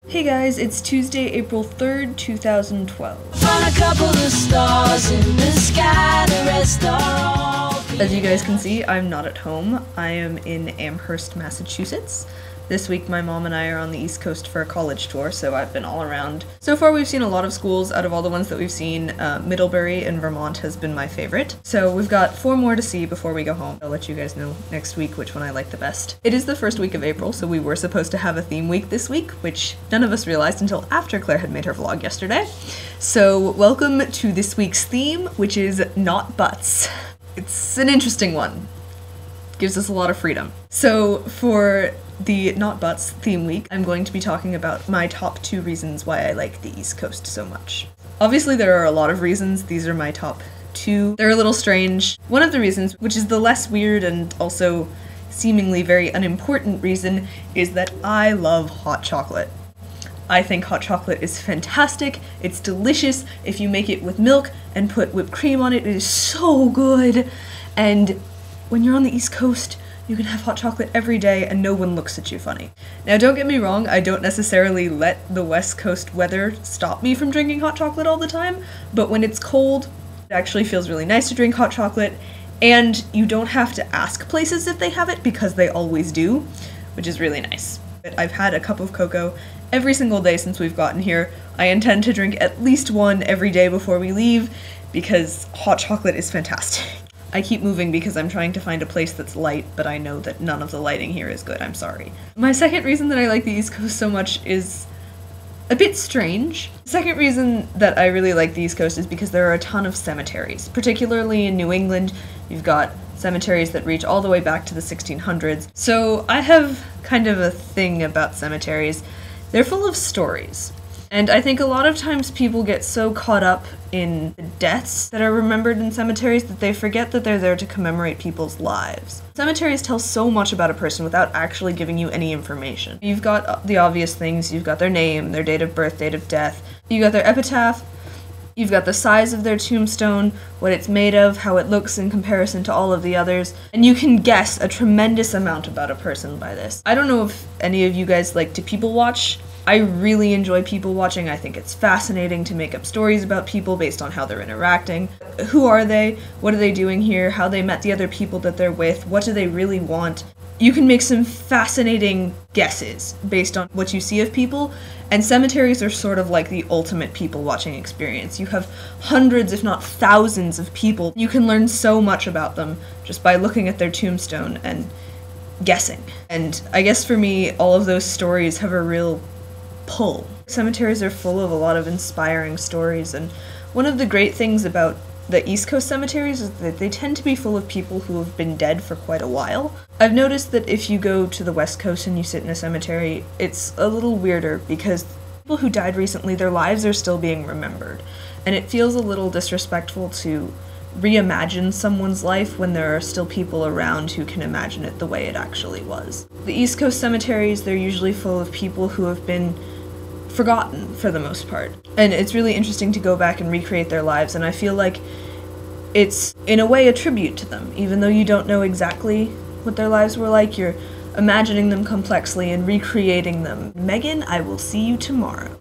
Hey guys, it's Tuesday, April 3rd, 2012. As you guys can see, I'm not at home. I am in Amherst, Massachusetts. This week my mom and I are on the East Coast for a college tour, so I've been all around. So far we've seen a lot of schools. Out of all the ones that we've seen, Middlebury in Vermont has been my favorite. So we've got 4 more to see before we go home. I'll let you guys know next week which one I like the best. It is the first week of April, so we were supposed to have a theme week this week, which none of us realized until after Claire had made her vlog yesterday. So welcome to this week's theme, which is not butts. It's an interesting one. Gives us a lot of freedom. So for the Not Butts theme week, I'm going to be talking about my top 2 reasons why I like the East Coast so much. Obviously there are a lot of reasons, these are my top 2. They're a little strange. One of the reasons, which is the less weird and also seemingly very unimportant reason, is that I love hot chocolate. I think hot chocolate is fantastic, it's delicious. If you make it with milk and put whipped cream on it, it is so good. And when you're on the East Coast, you can have hot chocolate every day and no one looks at you funny. Now don't get me wrong, I don't necessarily let the West Coast weather stop me from drinking hot chocolate all the time, but when it's cold, it actually feels really nice to drink hot chocolate, and you don't have to ask places if they have it because they always do, which is really nice. I've had a cup of cocoa every single day since we've gotten here. I intend to drink at least one every day before we leave because hot chocolate is fantastic. I keep moving because I'm trying to find a place that's light, but I know that none of the lighting here is good, I'm sorry. My second reason that I like the East Coast so much is a bit strange. The second reason that I really like the East Coast is because there are a ton of cemeteries. Particularly in New England, you've got cemeteries that reach all the way back to the 1600s. So I have kind of a thing about cemeteries. They're full of stories. And I think a lot of times people get so caught up in the deaths that are remembered in cemeteries that they forget that they're there to commemorate people's lives. Cemeteries tell so much about a person without actually giving you any information. You've got the obvious things, you've got their name, their date of birth, date of death, you've got their epitaph, you've got the size of their tombstone, what it's made of, how it looks in comparison to all of the others, and you can guess a tremendous amount about a person by this. I don't know if any of you guys like to people watch. I really enjoy people watching. I think it's fascinating to make up stories about people based on how they're interacting. Who are they? What are they doing here? How they met the other people that they're with? What do they really want? You can make some fascinating guesses based on what you see of people, and cemeteries are sort of like the ultimate people watching experience. You have hundreds, if not thousands, of people. You can learn so much about them just by looking at their tombstone and guessing. And I guess for me, all of those stories have a real pull. Cemeteries are full of a lot of inspiring stories, and one of the great things about the East Coast cemeteries is that they tend to be full of people who have been dead for quite a while. I've noticed that if you go to the West Coast and you sit in a cemetery, it's a little weirder because people who died recently, their lives are still being remembered, and it feels a little disrespectful to reimagine someone's life when there are still people around who can imagine it the way it actually was. The East Coast cemeteries, they're usually full of people who have been forgotten for the most part. And it's really interesting to go back and recreate their lives, and I feel like it's, in a way, a tribute to them. Even though you don't know exactly what their lives were like, you're imagining them complexly and recreating them. Megan, I will see you tomorrow.